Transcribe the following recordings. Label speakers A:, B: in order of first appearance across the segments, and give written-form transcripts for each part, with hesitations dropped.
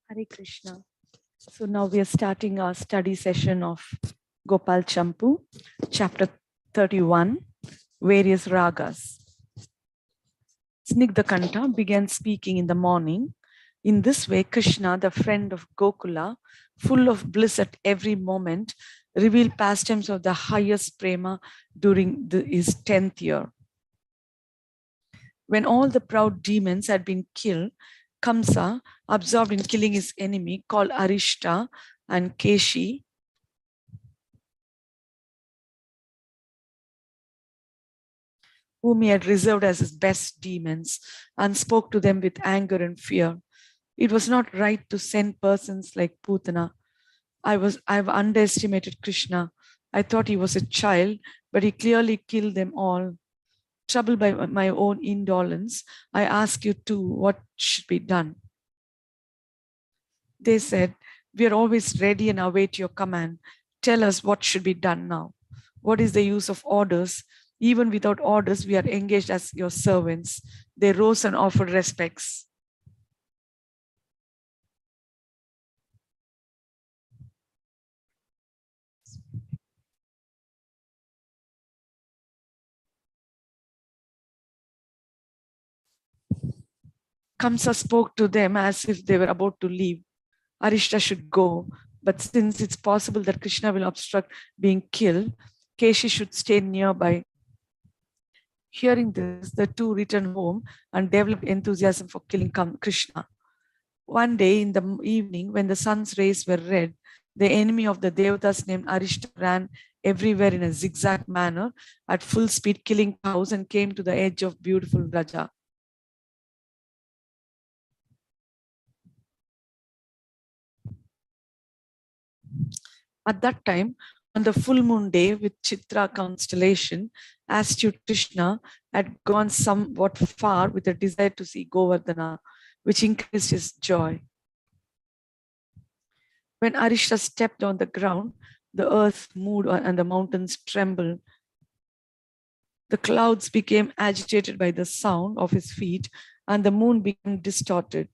A: Hare Krishna. So now we are starting our study session of Gopāla Campū, chapter 31, various ragas. Snigdhakanta began speaking in the morning. In this way, Krishna, the friend of Gokula, full of bliss at every moment, revealed pastimes of the highest prema during his 10th year. When all the proud demons had been killed, Kamsa, absorbed in killing his enemy, called Arishta and Keshi, whom he had reserved as his best demons, and spoke to them with anger and fear. It was not right to send persons like Putana. I've underestimated Krishna. I thought he was a child, but he clearly killed them all. Troubled by my own indolence, I ask you too, what should be done? They said, we are always ready and await your command. Tell us what should be done now. What is the use of orders? Even without orders, we are engaged as your servants. They rose and offered respects. Kamsa spoke to them as if they were about to leave. Arishta should go, but since it's possible that Krishna will obstruct being killed, Keshi should stay nearby. Hearing this, the two returned home and developed enthusiasm for killing Krishna. One day in the evening, when the sun's rays were red, the enemy of the Devatas named Arishta ran everywhere in a zigzag manner at full speed, killing cows, and came to the edge of beautiful Vraja. At that time, on the full moon day with Chitra constellation, astute Krishna had gone somewhat far with a desire to see Govardhana, which increased his joy. When Arishta stepped on the ground, the earth moved and the mountains trembled. The clouds became agitated by the sound of his feet, and the moon became distorted.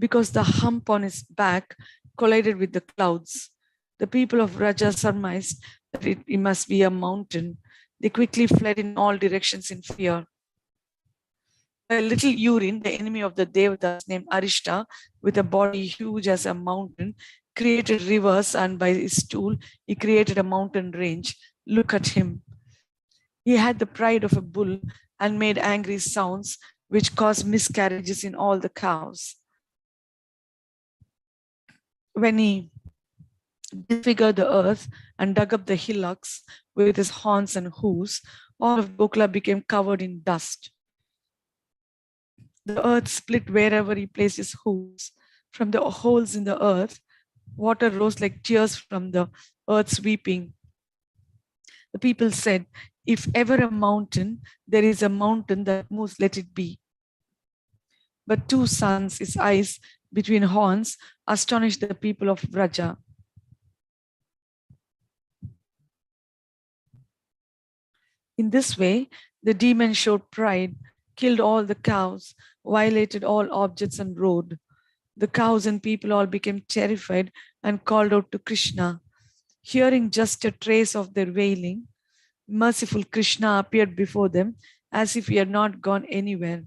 A: Because the hump on his back collided with the clouds, the people of Raja surmised that it must be a mountain. They quickly fled in all directions in fear. A little urine, the enemy of the Devatas named Arishta, with a body huge as a mountain, created rivers, and by his stool, he created a mountain range. Look at him. He had the pride of a bull and made angry sounds, which caused miscarriages in all the cows. When he disfigured the earth and dug up the hillocks with his horns and hooves, all of Gokula became covered in dust. The earth split wherever he placed his hooves. From the holes in the earth, water rose like tears from the earth's weeping. The people said, if ever a mountain, there is a mountain that moves, let it be. But two suns, his eyes between horns, astonished the people of Vraja. In this way, the demon showed pride, killed all the cows, violated all objects and rode. The cows and people all became terrified and called out to Krishna. Hearing just a trace of their wailing, merciful Krishna appeared before them as if he had not gone anywhere.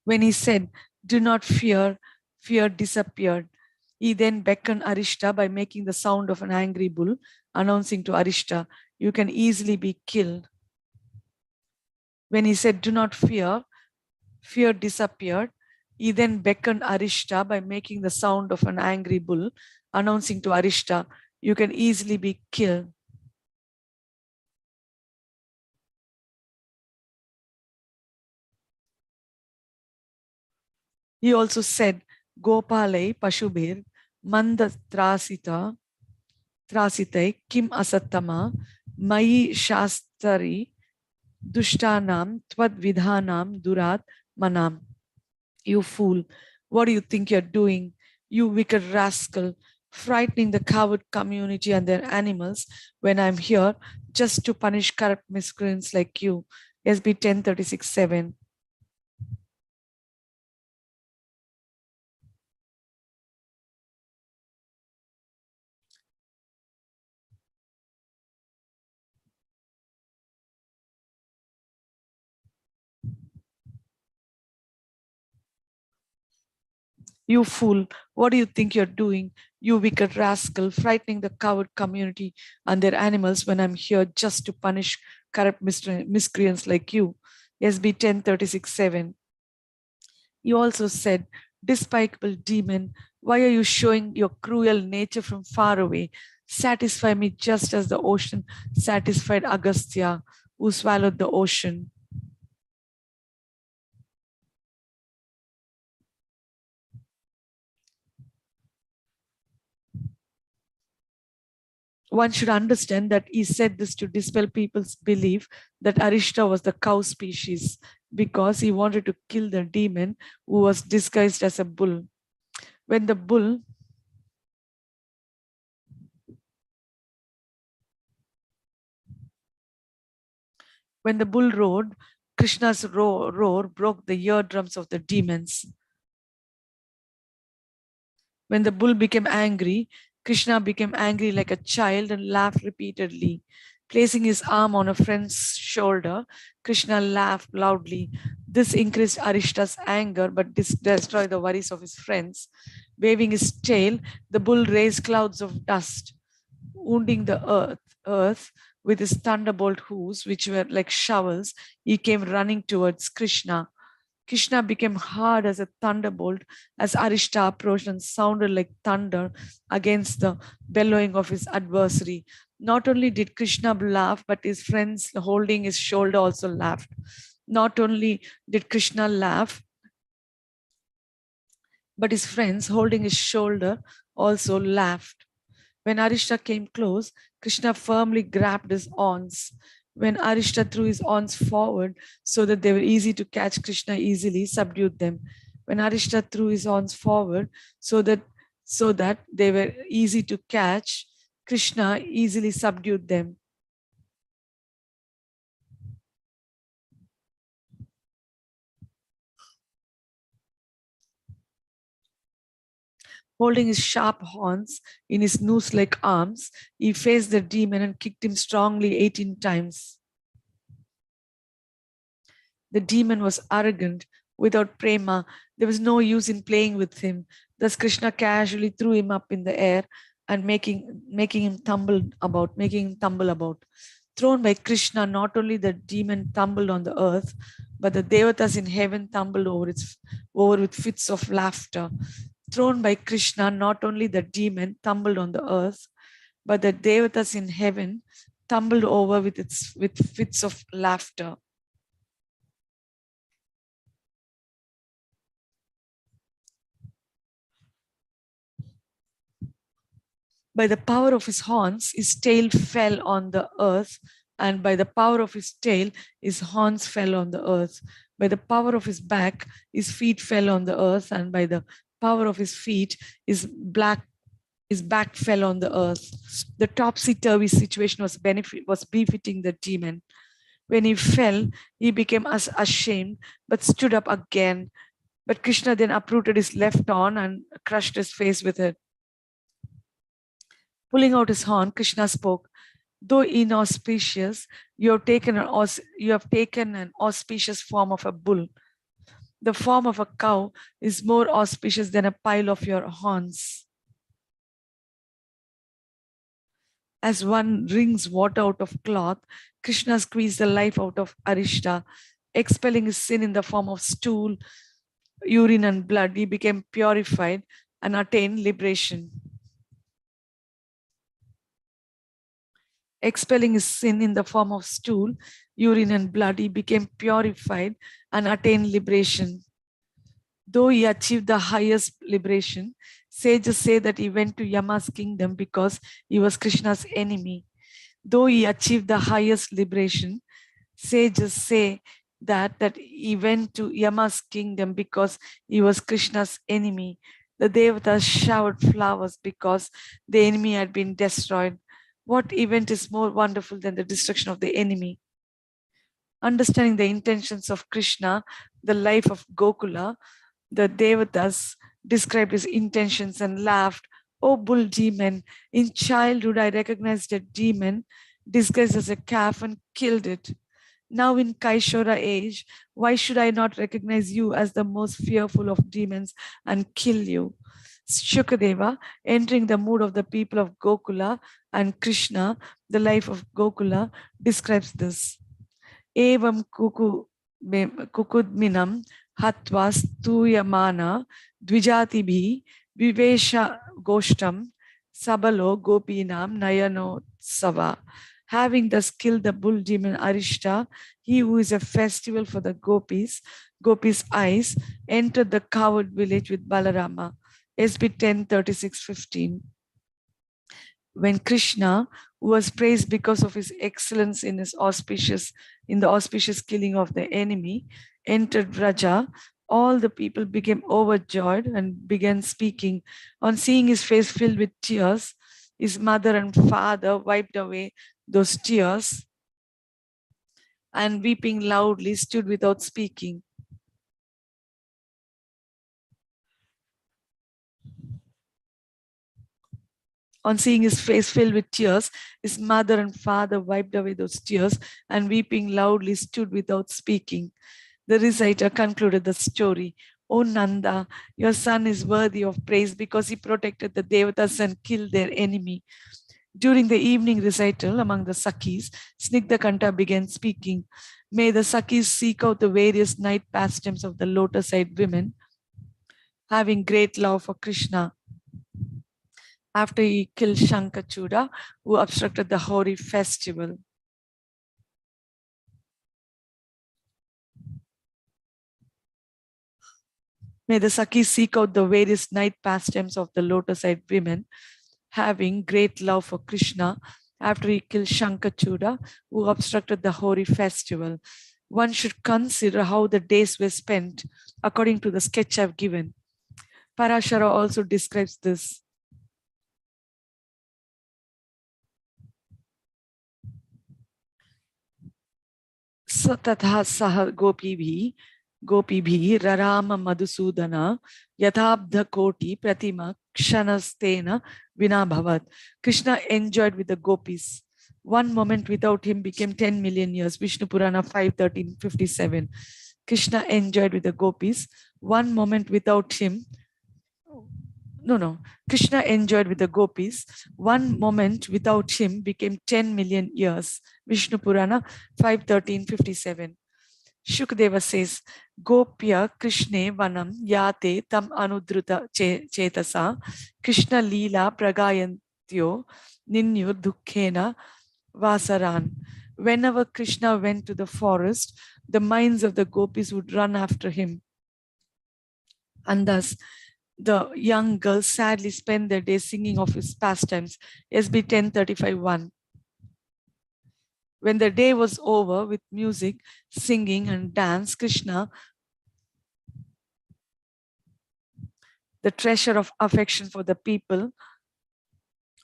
A: When he said, do not fear, fear disappeared. He then beckoned Arishta by making the sound of an angry bull, announcing to Arishta, you can easily be killed. When he said, do not fear, fear disappeared. He then beckoned Arishta by making the sound of an angry bull, announcing to Arishta, you can easily be killed. He also said, Gopāla Pashubhir Manda Trasitai Kim Asattama Mai Shastari Dushtanam Tvad Vidhanam Durat Manam. You fool, what do you think you're doing? You wicked rascal, frightening the coward community and their animals when I'm here just to punish corrupt miscreants like you. SB 1036-7. You fool, what do you think you're doing? You wicked rascal, frightening the coward community and their animals when I'm here just to punish corrupt miscreants like you. SB 1036-7. You also said, despicable demon, why are you showing your cruel nature from far away? Satisfy me just as the ocean satisfied Agastya, who swallowed the ocean. One should understand that he said this to dispel people's belief that Arishta was the cow species because he wanted to kill the demon who was disguised as a bull. When the bull roared, Krishna's roar broke the eardrums of the demons. When the bull became angry, Krishna became angry like a child and laughed repeatedly. Placing his arm on a friend's shoulder, Krishna laughed loudly. This increased Arishta's anger but destroyed the worries of his friends. Waving his tail, the bull raised clouds of dust, wounding the earth with his thunderbolt hooves, which were like shovels. He came running towards Krishna. Krishna became hard as a thunderbolt as Arishta approached and sounded like thunder against the bellowing of his adversary. Not only did Krishna laugh, but his friends holding his shoulder also laughed. Not only did Krishna laugh, but his friends holding his shoulder also laughed. When Arishta came close, Krishna firmly grabbed his horns. When Arishta threw his horns forward so that they were easy to catch, Krishna easily subdued them. When Arishta threw his horns forward so that they were easy to catch, Krishna easily subdued them. Holding his sharp horns in his noose-like arms, he faced the demon and kicked him strongly 18 times. The demon was arrogant. Without prema, there was no use in playing with him. Thus Krishna casually threw him up in the air and making him tumble about. Thrown by Krishna, not only the demon tumbled on the earth, but the devatas in heaven tumbled over with fits of laughter. Thrown by Krishna, not only the demon tumbled on the earth, but the devatas in heaven tumbled over with fits of laughter. By the power of his horns, his tail fell on the earth, and by the power of his tail, his horns fell on the earth. By the power of his back, his feet fell on the earth, and by the power of his feet, his back fell on the earth. The topsy-turvy situation was befitting the demon. When he fell, he became ashamed, but stood up again. But Krishna then uprooted his left horn and crushed his face with it. Pulling out his horn, Krishna spoke, though inauspicious, you have taken an auspicious form of a bull. The form of a cow is more auspicious than a pile of your horns. As one wrings water out of cloth, Krishna squeezed the life out of Arishta, expelling his sin in the form of stool, urine, and blood. He became purified and attained liberation. Expelling his sin in the form of stool, urine, and blood, he became purified and attained liberation. Though he achieved the highest liberation, sages say that he went to Yama's kingdom because he was Krishna's enemy. Though he achieved the highest liberation, sages say that he went to Yama's kingdom because he was Krishna's enemy. The Devatas showered flowers because the enemy had been destroyed. What event is more wonderful than the destruction of the enemy? Understanding the intentions of Krishna, the life of Gokula, the Devatas described his intentions and laughed. Oh, bull demon, in childhood I recognized a demon disguised as a calf and killed it. Now in Kaishora age, why should I not recognize you as the most fearful of demons and kill you? Shukadeva, entering the mood of the people of Gokula and Krishna, the life of Gokula, describes this. Evam kukudminam hatva stuyamana dvijatibhi vivesha goshtam sabalo gopinam nayano sava. Having thus killed the bull demon Arishta, he who is a festival for the gopis' eyes, entered the coward village with Balarama. SB 10:36-15. When Krishna, who was praised because of his excellence in the auspicious killing of the enemy, entered Raja, all the people became overjoyed and began speaking. On seeing his face filled with tears, his mother and father wiped away those tears and weeping loudly stood without speaking. On seeing his face filled with tears, his mother and father wiped away those tears and weeping loudly stood without speaking. The reciter concluded the story. O Nanda, your son is worthy of praise because he protected the Devatas and killed their enemy. During the evening recital among the Sakhis, Snigdakanta began speaking. May the Sakhis seek out the various night pastimes of the lotus-eyed women, having great love for Krishna. After he killed Shankachuda, who obstructed the Hori festival. May the Sakhis seek out the various night pastimes of the lotus-eyed women, having great love for Krishna, after he killed Shankachuda, who obstructed the Hori festival. One should consider how the days were spent according to the sketch I've given. Parashara also describes this. Satatha saha gopibhi rarama madhusudana yatabdha koti pratima kshanastena vinabhavat. Krishna enjoyed with the gopis. One moment without him became 10 million years. Vishnu Purana 5:13-57. Krishna enjoyed with the gopis. One moment without him. Krishna enjoyed with the gopis. One moment without him became 10 million years. Vishnu Purana 5:13-57. Shukadeva says, Gopya Krishne Vanam Yate Tam Anudruta Chetasa Krishna Leela Pragayantyo Ninyur Dukkena Vasaran. Whenever Krishna went to the forest, the minds of the gopis would run after him. And thus, the young girls sadly spend their days singing of his pastimes. SB 10:35-1. When the day was over with music, singing and dance, Krishna, the treasure of affection for the people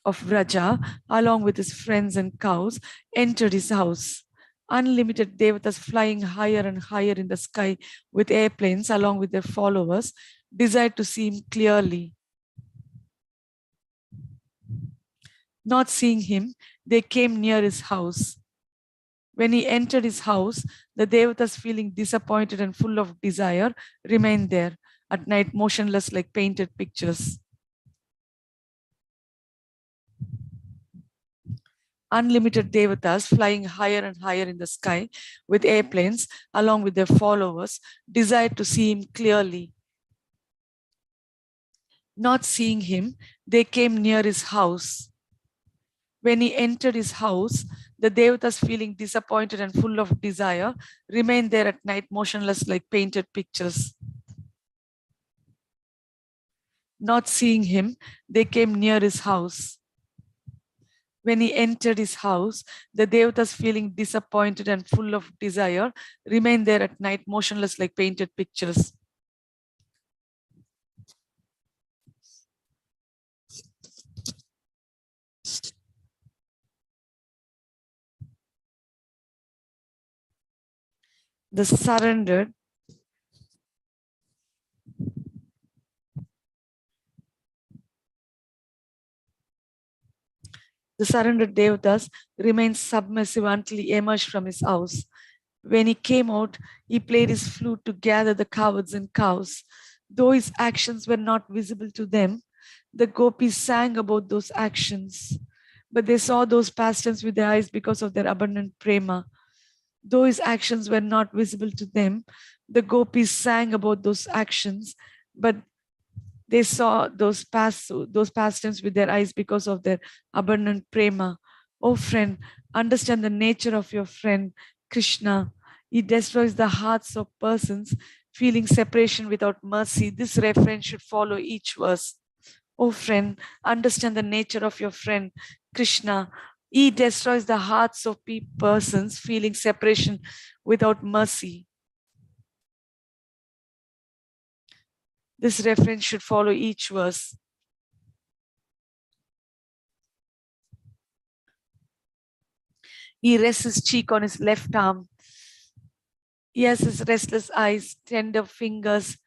A: of Vraja, along with his friends and cows, entered his house. Unlimited devatas flying higher and higher in the sky with airplanes along with their followers desired to see him clearly. Not seeing him, they came near his house. When he entered his house, the devatas, feeling disappointed and full of desire, remained there at night, motionless like painted pictures. Unlimited devatas flying higher and higher in the sky with airplanes along with their followers desired to see him clearly. Not seeing him, they came near his house. When he entered his house, the devatas, feeling disappointed and full of desire, remained there at night, motionless like painted pictures. Not seeing him, they came near his house. When he entered his house, the devatas, feeling disappointed and full of desire, remained there at night, motionless like painted pictures. the surrendered devatas remained submissive until he emerged from his house. When he came out, he played his flute to gather the cowards and cows. Though his actions were not visible to them, the gopis sang about those actions. But they saw those pastimes with their eyes because of their abundant prema. Though his actions were not visible to them, the gopis sang about those actions, but they saw those pastimes with their eyes because of their abundant prema. Oh friend, understand the nature of your friend, Krishna. He destroys the hearts of persons feeling separation without mercy. This reference should follow each verse. Oh friend, understand the nature of your friend, Krishna. He destroys the hearts of persons feeling separation without mercy. This reference should follow each verse. He rests his cheek on his left arm. He has his restless eyes, tender fingers,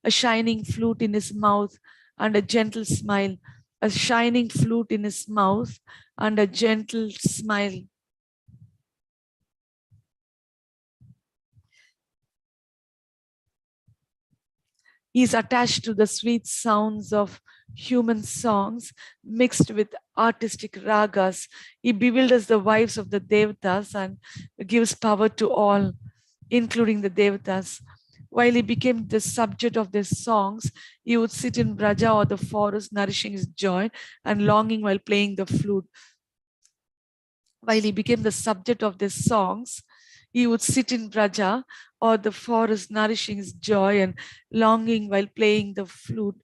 A: a shining flute in his mouth, and a gentle smile. A shining flute in his mouth and a gentle smile. He is attached to the sweet sounds of human songs mixed with artistic ragas. He bewilders the wives of the devatas and gives power to all, including the devatas. While he became the subject of their songs, he would sit in Braja or the forest, nourishing his joy and longing while playing the flute. While he became the subject of their songs, he would sit in Braja or the forest, nourishing his joy and longing while playing the flute.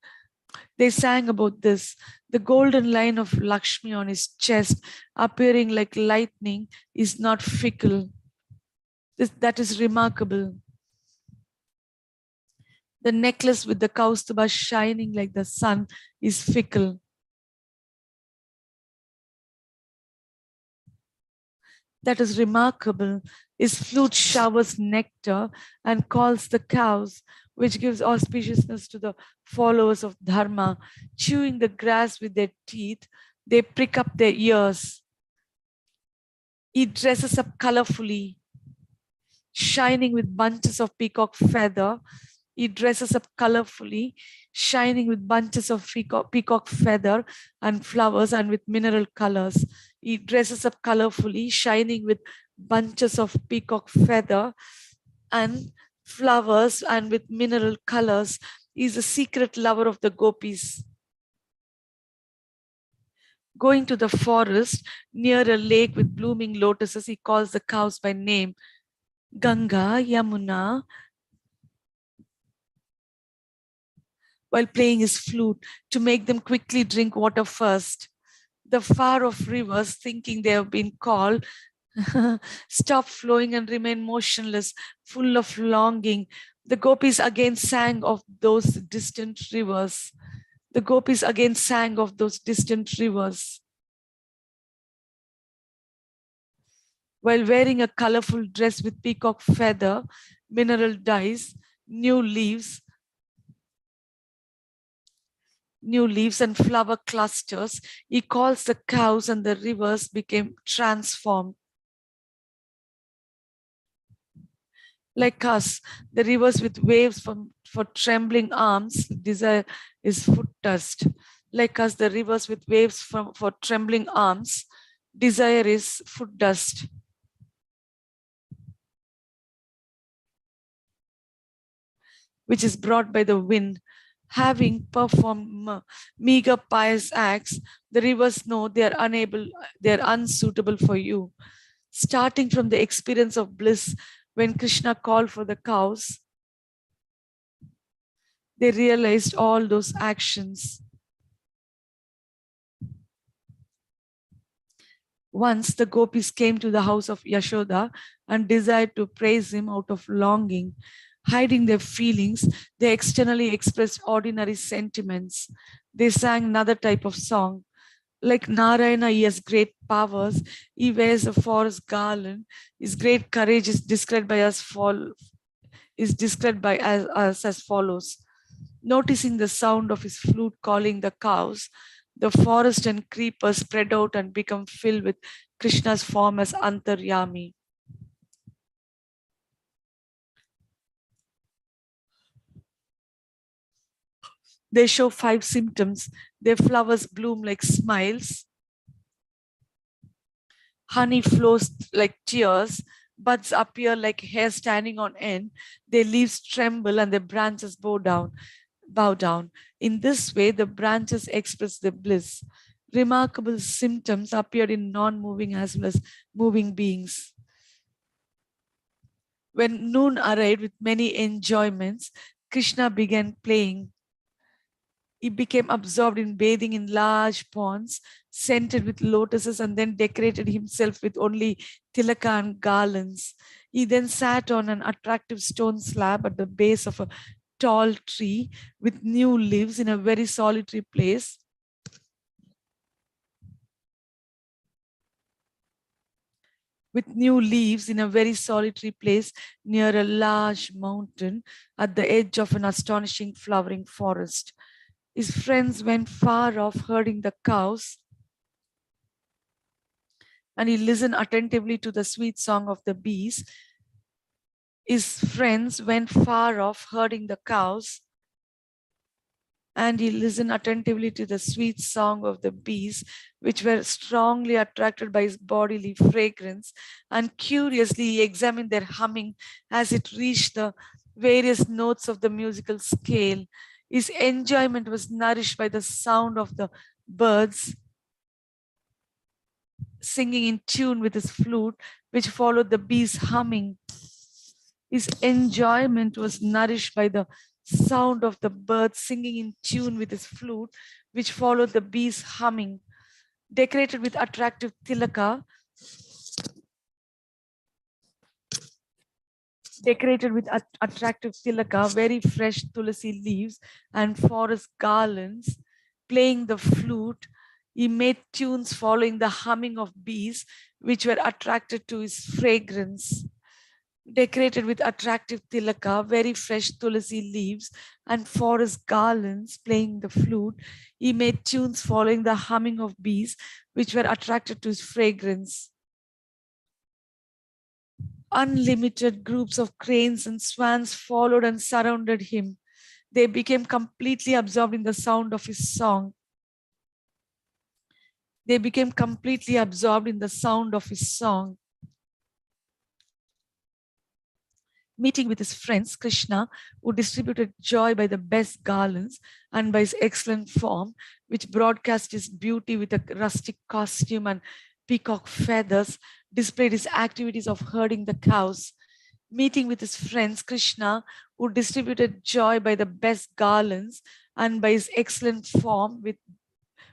A: They sang about this. The golden line of Lakshmi on his chest, appearing like lightning, is not fickle. That is remarkable. The necklace with the Kaustuba shining like the sun is fickle. That is remarkable. His flute showers nectar and calls the cows, which gives auspiciousness to the followers of Dharma. Chewing the grass with their teeth, they prick up their ears. He dresses up colorfully, shining with bunches of peacock feather. He dresses up colorfully, shining with bunches of peacock feather and flowers and with mineral colors. He dresses up colorfully, shining with bunches of peacock feather and flowers and with mineral colors. He is a secret lover of the gopis. Going to the forest near a lake with blooming lotuses, he calls the cows by name. Ganga, Yamuna, while playing his flute to make them quickly drink water first. The far-off rivers, thinking they have been called, stop flowing and remain motionless, full of longing. The gopis again sang of those distant rivers. The gopis again sang of those distant rivers. While wearing a colorful dress with peacock feather, mineral dyes, new leaves and flower clusters, he calls the cows and the rivers became transformed. Like us, the rivers with waves for trembling arms, desire is foot dust. Like us, the rivers with waves for trembling arms, desire is foot dust. Which is brought by the wind. Having performed meager pious acts, the rivers know they are unsuitable for you. Starting from the experience of bliss, when Krishna called for the cows, they realized all those actions. Once the gopis came to the house of Yashoda and desired to praise him out of longing. Hiding their feelings, they externally expressed ordinary sentiments. They sang another type of song, Like Narayana, he has great powers. He wears a forest garland. His great courage is described by us as follows. Noticing the sound of his flute calling the cows, the forest and creepers spread out and become filled with Krishna's form as Antaryami. They show 5 symptoms. Their flowers bloom like smiles. Honey flows like tears. Buds appear like hair standing on end. Their leaves tremble and their branches bow down. In this way, the branches express their bliss. Remarkable symptoms appeared in non-moving as well as moving beings. When noon arrived with many enjoyments, Krishna began playing. He became absorbed in bathing in large ponds, scented with lotuses, and then decorated himself with only tilaka and garlands. He then sat on an attractive stone slab at the base of a tall tree with new leaves in a very solitary place. With new leaves in a very solitary place near a large mountain at the edge of an astonishing flowering forest. His friends went far off herding the cows, and he listened attentively to the sweet song of the bees. His friends went far off herding the cows, and he listened attentively to the sweet song of the bees, which were strongly attracted by his bodily fragrance, and curiously he examined their humming as it reached the various notes of the musical scale. His enjoyment was nourished by the sound of the birds singing in tune with his flute, which followed the bees humming. His enjoyment was nourished by the sound of the birds singing in tune with his flute, which followed the bees humming. Decorated with attractive tilaka, very fresh tulasi leaves and forest garlands, playing the flute, he made tunes following the humming of bees, which were attracted to his fragrance. Decorated with attractive tilaka, very fresh tulasi leaves, and forest garlands, playing the flute, he made tunes following the humming of bees, which were attracted to his fragrance. Unlimited groups of cranes and swans followed and surrounded him. They became completely absorbed in the sound of his song. Meeting with his friends, Krishna, who distributed joy by the best garlands and by his excellent form, which broadcast his beauty with a rustic costume and peacock feathers, displayed his activities of herding the cows. Meeting with his friends, Krishna, who distributed joy by the best garlands and by his excellent form,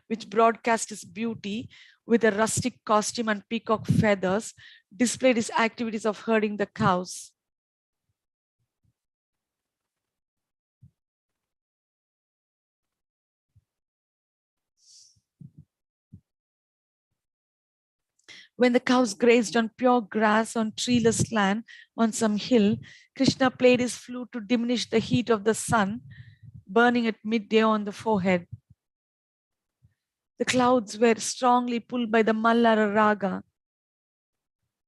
A: which broadcast his beauty with a rustic costume and peacock feathers, displayed his activities of herding the cows. When the cows grazed on pure grass on treeless land on some hill, Krishna played his flute to diminish the heat of the sun burning at midday on the forehead. The clouds were strongly pulled by the Mallara Raga,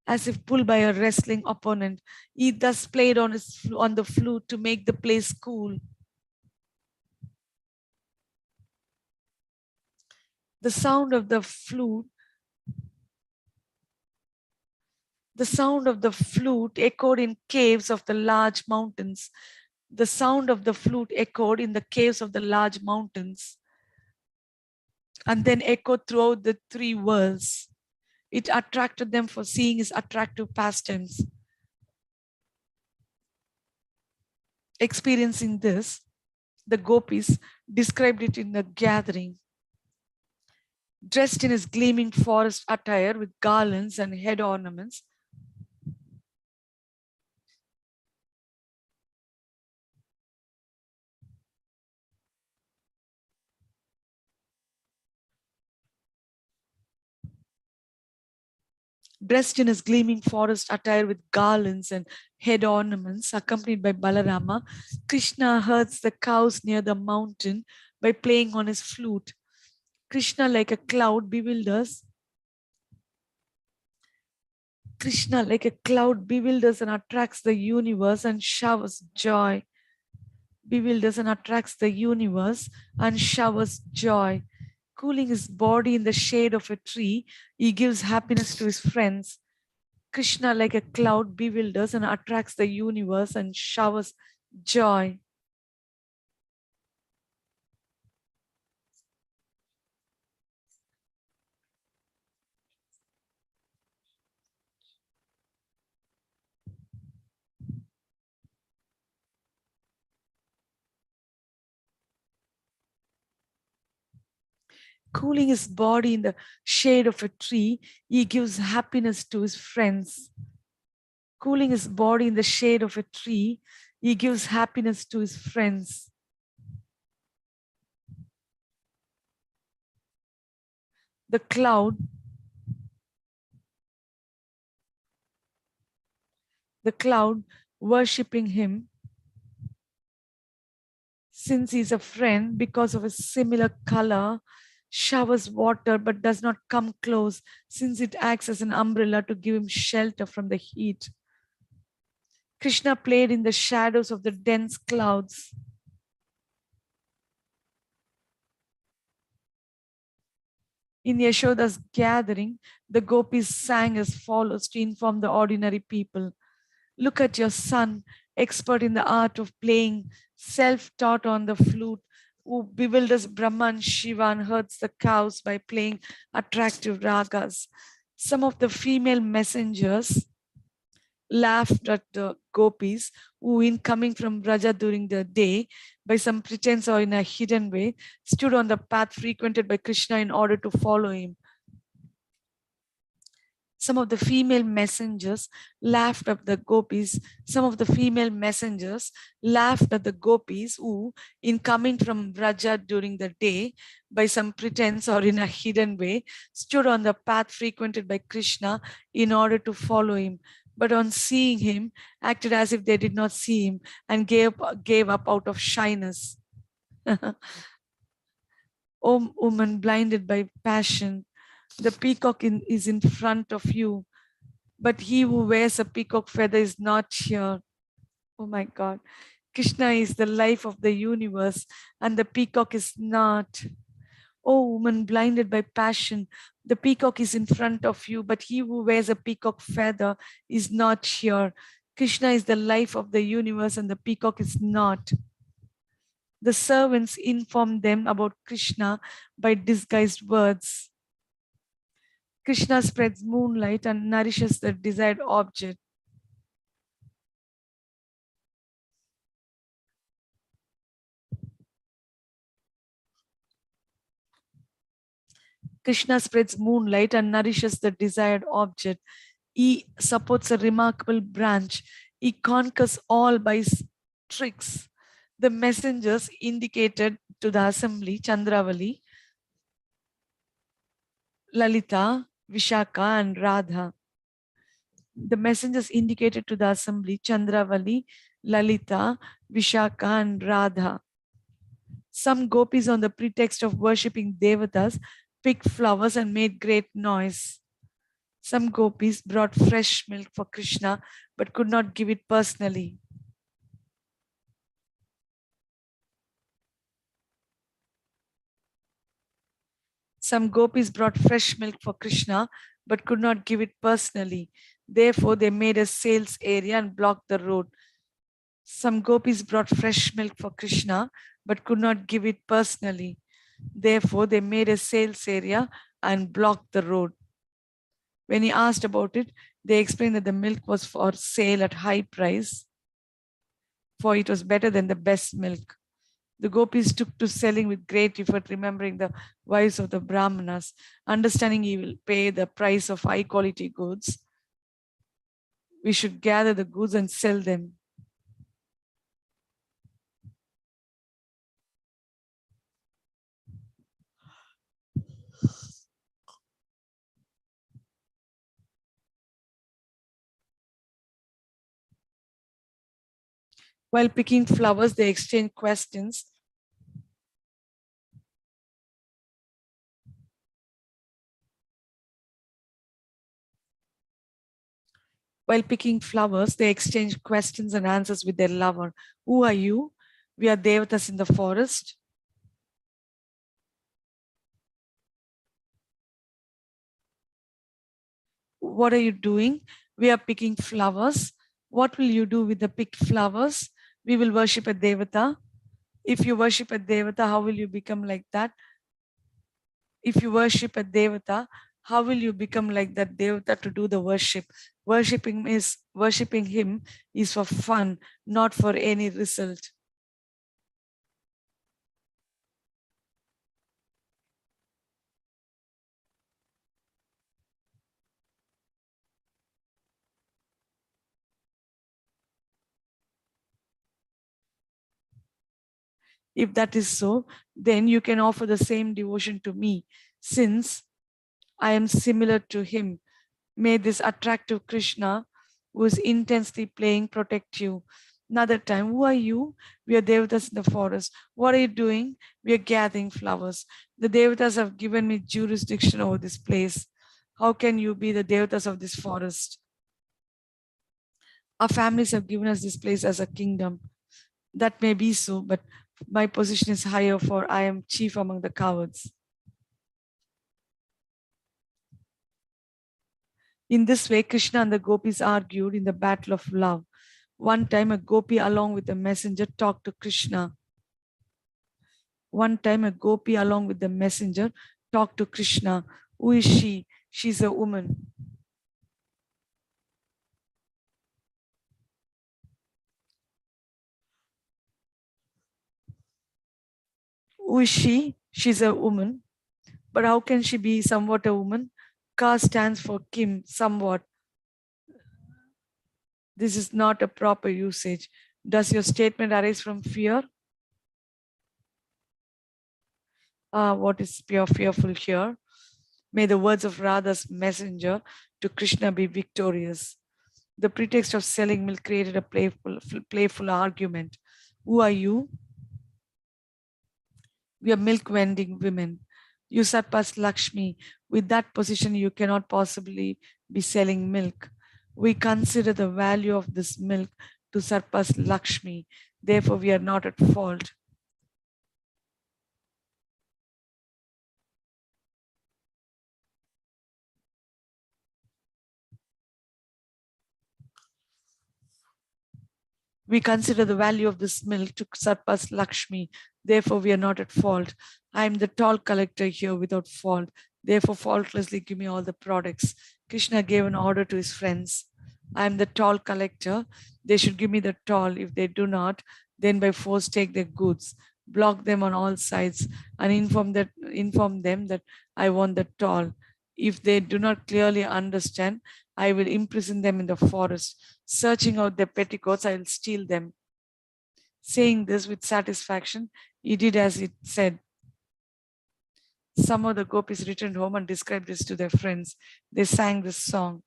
A: as if pulled by a wrestling opponent. He thus played on the flute to make the place cool. The sound of the flute echoed in caves of the large mountains. The sound of the flute echoed in the caves of the large mountains and then echoed throughout the 3 worlds. It attracted them for seeing his attractive pastimes. Experiencing this, the gopis described it in the gathering. Dressed in his gleaming forest attire with garlands and head ornaments, dressed in his gleaming forest attire with garlands and head ornaments, accompanied by Balarama, Krishna herds the cows near the mountain by playing on his flute. Krishna, like a cloud, bewilders. Krishna, like a cloud, bewilders and attracts the universe and showers joy. Bewilders and attracts the universe and showers joy. Cooling his body in the shade of a tree, he gives happiness to his friends. Krishna, like a cloud, bewilders and attracts the universe and showers joy. Cooling his body in the shade of a tree, he gives happiness to his friends. Cooling his body in the shade of a tree, he gives happiness to his friends. The cloud worshipping him, since he's a friend because of a similar color, showers water but does not come close, since it acts as an umbrella to give him shelter from the heat. Krishna played in the shadows of the dense clouds. In Yashoda's gathering, the gopis sang as follows to inform the ordinary people. Look at your son, expert in the art of playing, self-taught on the flute, who bewilders Brahma and Shiva and herds the cows by playing attractive ragas. Some of the female messengers laughed at the gopis who, in coming from Braja during the day, by some pretense or in a hidden way, stood on the path frequented by Krishna in order to follow him. Some of the female messengers laughed at the gopis. Some of the female messengers laughed at the gopis who, in coming from Braja during the day, by some pretense or in a hidden way, stood on the path frequented by Krishna in order to follow him. But on seeing him, acted as if they did not see him and gave up out of shyness. O woman blinded by passion, the peacock is in front of you, but he who wears a peacock feather is not here. Oh my God. Krishna is the life of the universe and the peacock is not. Oh woman blinded by passion, the peacock is in front of you, but he who wears a peacock feather is not here. Krishna is the life of the universe and the peacock is not. The servants informed them about Krishna by disguised words. Krishna spreads moonlight and nourishes the desired object. Krishna spreads moonlight and nourishes the desired object. He supports a remarkable branch. He conquers all by his tricks. The messengers indicated to the assembly Chandravali, Lalita, Vishaka, and Radha. The messengers indicated to the assembly Chandravali, Lalita, Vishaka, and Radha. Some gopis, on the pretext of worshipping devatas, picked flowers and made great noise. Some gopis brought fresh milk for Krishna but could not give it personally. Some gopis brought fresh milk for Krishna but could not give it personally. Therefore, they made a sales area and blocked the road. Some gopis brought fresh milk for Krishna but could not give it personally. Therefore, they made a sales area and blocked the road. When he asked about it, they explained that the milk was for sale at high price, for it was better than the best milk. The gopis took to selling with great effort, remembering the wives of the Brahmanas, understanding he will pay the price of high quality goods. We should gather the goods and sell them. While picking flowers, they exchange questions. While picking flowers, they exchange questions and answers with their lover. Who are you? We are devatas in the forest. What are you doing? We are picking flowers. What will you do with the picked flowers? We will worship a devata. If you worship a devata, how will you become like that? If you worship a devata, how will you become like that devata to do the worship? Worshipping him is for fun, not for any result. If that is so, then you can offer the same devotion to me, since I am similar to him. May this attractive Krishna, who is intensely playing, protect you. Another time, who are you? We are devatas in the forest. What are you doing? We are gathering flowers. The devatas have given me jurisdiction over this place. How can you be the devatas of this forest? Our families have given us this place as a kingdom. That may be so, but my position is higher, for I am chief among the cowards. In this way, Krishna and the gopis argued in the battle of love. One time, a gopi along with a messenger talked to Krishna. One time, a gopi along with the messenger talked to Krishna. Who is she? She's a woman. Who is she? She's a woman. But how can she be somewhat a woman? Ka stands for Kim, somewhat. This is not a proper usage. Does your statement arise from fear? What is pure fearful here? May the words of Radha's messenger to Krishna be victorious. The pretext of selling milk created a playful argument. Who are you? We are milk vending women. You surpass Lakshmi. With that position, you cannot possibly be selling milk. We consider the value of this milk to surpass Lakshmi. Therefore, we are not at fault. We consider the value of this milk to surpass Lakshmi. Therefore, we are not at fault. I am the toll collector here without fault. Therefore, faultlessly give me all the products. Krishna gave an order to his friends. I am the toll collector. They should give me the toll. If they do not, then by force take their goods, block them on all sides, and inform them that I want the toll. If they do not clearly understand, I will imprison them in the forest. Searching out their petticoats, I will steal them. Saying this with satisfaction, he did as it said. Some of the gopis returned home and described this to their friends. They sang this song.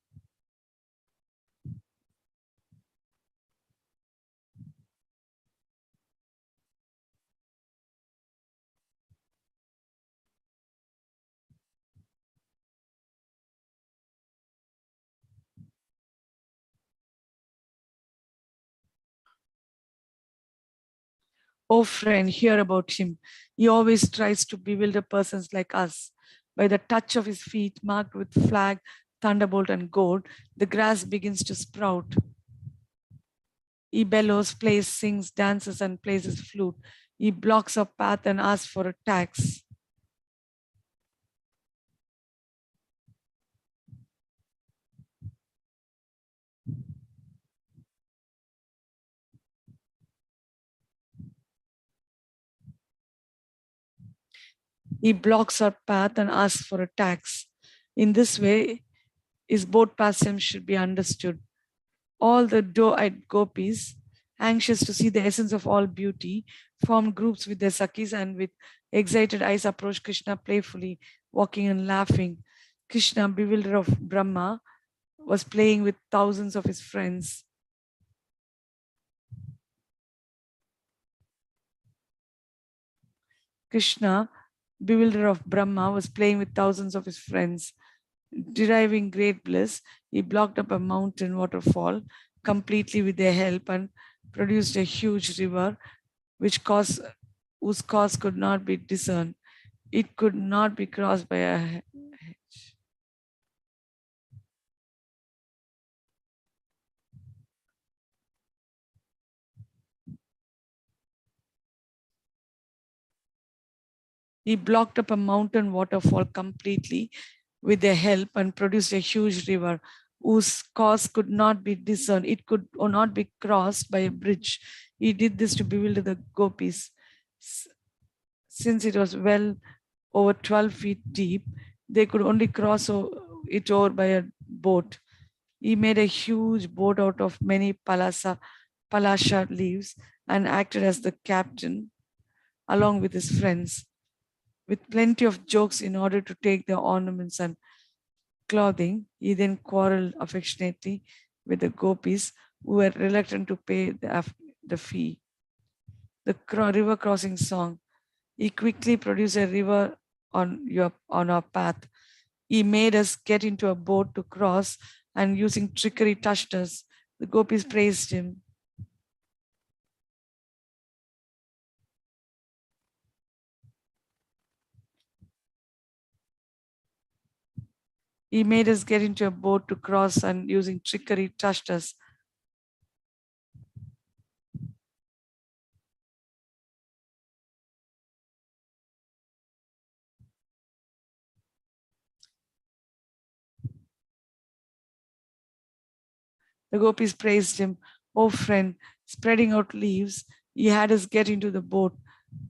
A: Oh friend, hear about him. He always tries to bewilder persons like us. By the touch of his feet, marked with flag, thunderbolt, and gold, the grass begins to sprout. He bellows, plays, sings, dances, and plays his flute. He blocks our path and asks for a tax. He blocks our path and asks for a tax. In this way, his both pastimes should be understood. All the doe-eyed gopis, anxious to see the essence of all beauty, formed groups with their sakis and with excited eyes approached Krishna playfully, walking and laughing. Krishna, bewildered of Brahma, was playing with thousands of his friends. Krishna, bewildered of Brahma, was playing with thousands of his friends. Deriving great bliss, he blocked up a mountain waterfall completely with their help and produced a huge river whose course could not be discerned. It could not be crossed by a hedge. He blocked up a mountain waterfall completely with their help and produced a huge river whose course could not be discerned. It could not be crossed by a bridge. He did this to bewilder the gopis. Since it was well over 12 feet deep, they could only cross it over by a boat. He made a huge boat out of many palasha leaves and acted as the captain along with his friends, with plenty of jokes in order to take their ornaments and clothing. He then quarreled affectionately with the gopis who were reluctant to pay the fee. The river crossing song. He quickly produced a river on our path. He made us get into a boat to cross and using trickery touched us. The gopis praised him. He made us get into a boat to cross and using trickery touched us. The gopis praised him. Oh friend, spreading out leaves, he had us get into the boat,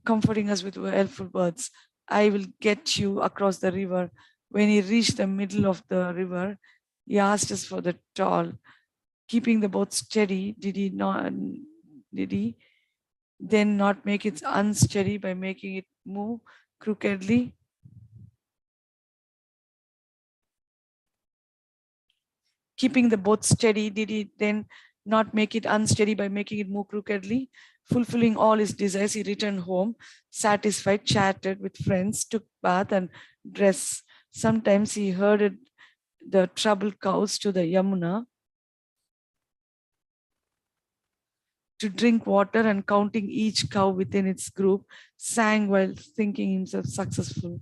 A: comforting us with helpful words. I will get you across the river. When he reached the middle of the river, he asked us for the toll. Keeping the boat steady, did he then not make it unsteady by making it move crookedly? Keeping the boat steady, did he then not make it unsteady by making it move crookedly? Fulfilling all his desires, he returned home, satisfied, chatted with friends, took bath and dressed. Sometimes he herded the troubled cows to the Yamuna to drink water and counting each cow within its group, sang while thinking himself successful.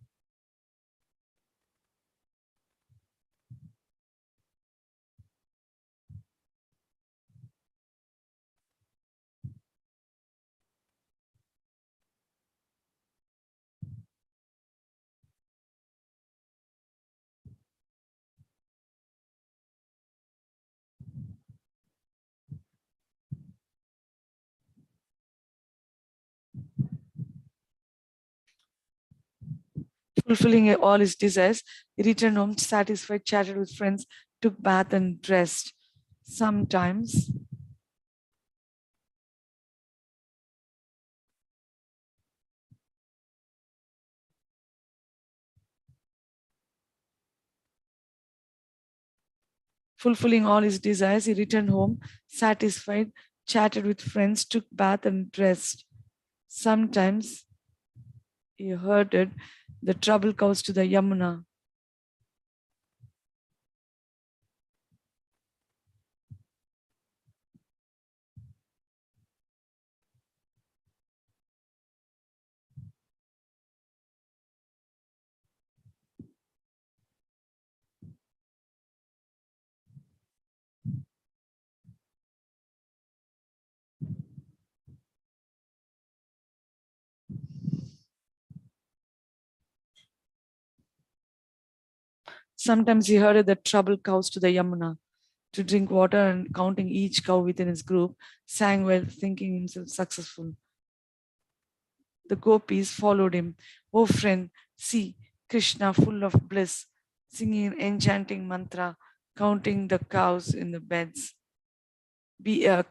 A: Fulfilling all his desires, he returned home satisfied, chatted with friends, took bath and dressed. Sometimes fulfilling all his desires, he returned home satisfied, chatted with friends, took bath and dressed. Sometimes he herded the troubled cows to the Yamuna. Sometimes he herded the troubled cows to the Yamuna to drink water and counting each cow within his group, sang while thinking himself successful. The gopis followed him. Oh friend, see Krishna full of bliss, singing an enchanting mantra, counting the cows in the beds,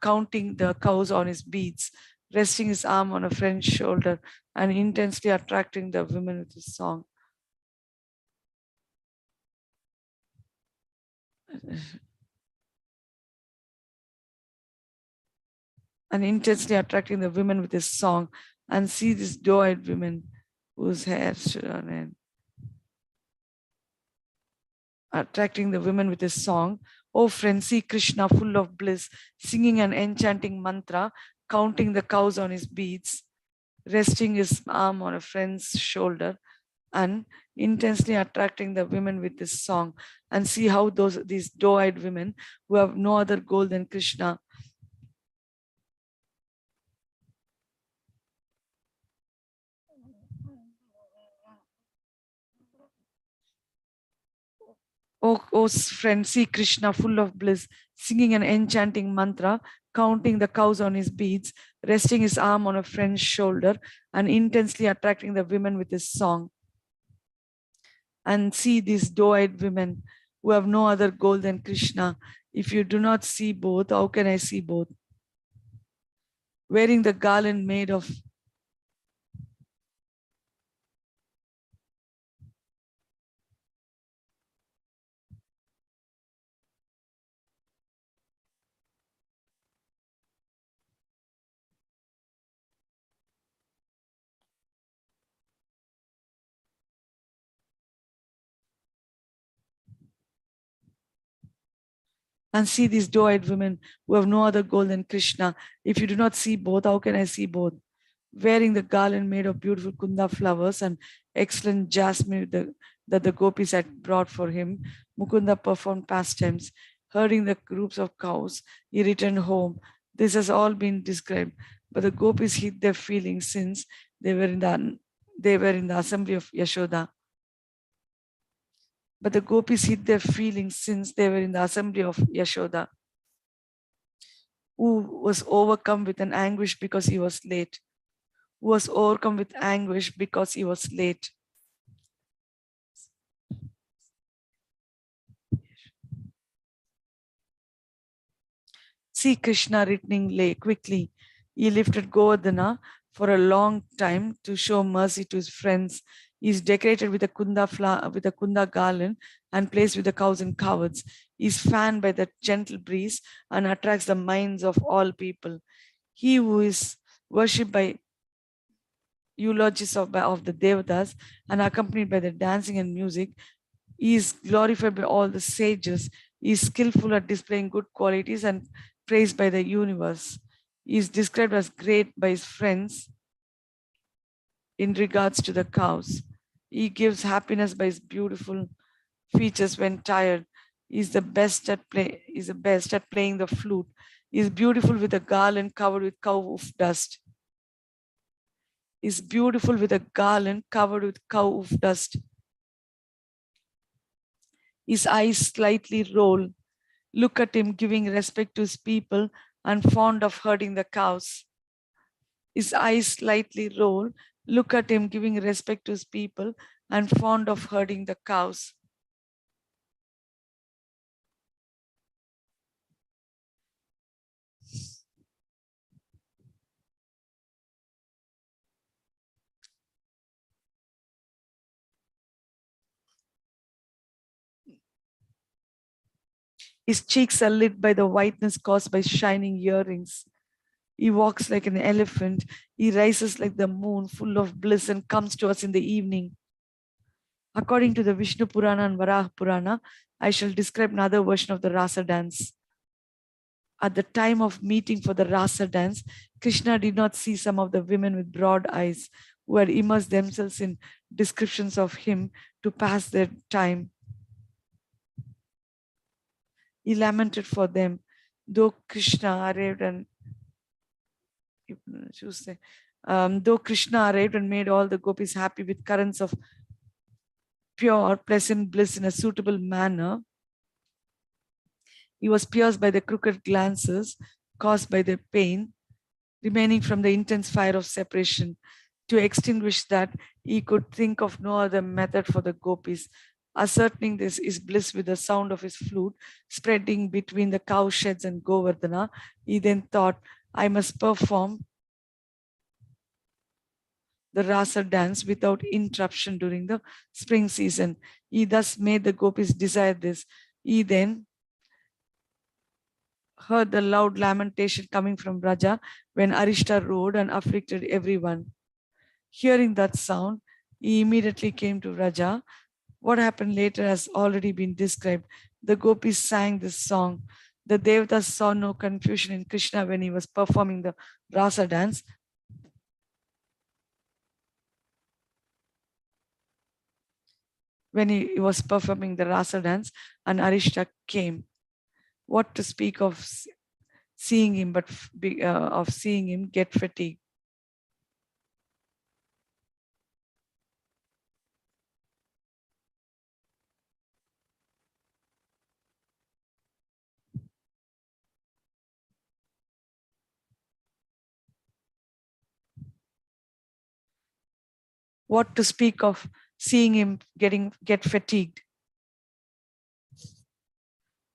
A: counting the cows on his beads, resting his arm on a friend's shoulder, and intensely attracting the women with his song. And intensely attracting the women with his song. And see these doe-eyed women. whose hair stood on end, attracting the women with his song. Oh friend, see Krishna full of bliss, singing an enchanting mantra, counting the cows on his beads, resting his arm on a friend's shoulder, and intensely attracting the women with this song. And see how these doe-eyed women who have no other goal than Krishna, oh friend, see Krishna full of bliss, singing an enchanting mantra, counting the cows on his beads, resting his arm on a friend's shoulder, and intensely attracting the women with his song. And see these doe-eyed women who have no other goal than Krishna. If you do not see both, how can I see both? Wearing the garland made of and see these doe-eyed women who have no other goal than Krishna. If you do not see both, how can I see both? Wearing the garland made of beautiful kunda flowers and excellent jasmine that the gopis had brought for him, Mukunda performed pastimes. Herding the groups of cows, he returned home. This has all been described, but the gopis hid their feelings since they were in the assembly of Yashoda. But the gopis hid their feelings since they were in the assembly of Yashoda, who was overcome with an anguish because he was late. Who was overcome with anguish because he was late. See Krishna returning quickly. He lifted Govardhana for a long time to show mercy to his friends. He is decorated with a kunda garland and placed with the cows and cowards. He is fanned by the gentle breeze and attracts the minds of all people. He who is worshipped by eulogies of the Devatas and accompanied by the dancing and music, he is glorified by all the sages. He is skillful at displaying good qualities and praised by the universe. He is described as great by his friends in regards to the cows. He gives happiness by his beautiful features when tired. He is the best at playing the flute. He is beautiful with a garland covered with cow hoof dust. He is beautiful with a garland covered with cow hoof dust. His eyes slightly roll. Look at him giving respect to his people and fond of herding the cows. His eyes slightly roll. Look at him giving respect to his people and fond of herding the cows. His cheeks are lit by the whiteness caused by shining earrings. He walks like an elephant. He rises like the moon, full of bliss, and comes to us in the evening. According to the Vishnu Purana and Varaha Purana, I shall describe another version of the Rasa dance. At the time of meeting for the Rasa dance, Krishna did not see some of the women with broad eyes who had immersed themselves in descriptions of him to pass their time. He lamented for them, though Krishna arrived and made all the gopis happy with currents of pure, pleasant bliss in a suitable manner. He was pierced by the crooked glances caused by their pain, remaining from the intense fire of separation. To extinguish that, he could think of no other method for the gopis. Ascertaining this is bliss with the sound of his flute spreading between the cow sheds and Govardhana, he then thought, I must perform the Rasa dance without interruption during the spring season. He thus made the gopis desire this. He then heard the loud lamentation coming from Braja when Arishta rode and afflicted everyone. Hearing that sound, He immediately came to Raja. What happened later has already been described. The gopis sang this song. The devatas saw no confusion in Krishna when he was performing the rasa dance. When he was performing the rasa dance, and Arishta came. What to speak of seeing him, but of seeing him get fatigued. What to speak of seeing him get fatigued.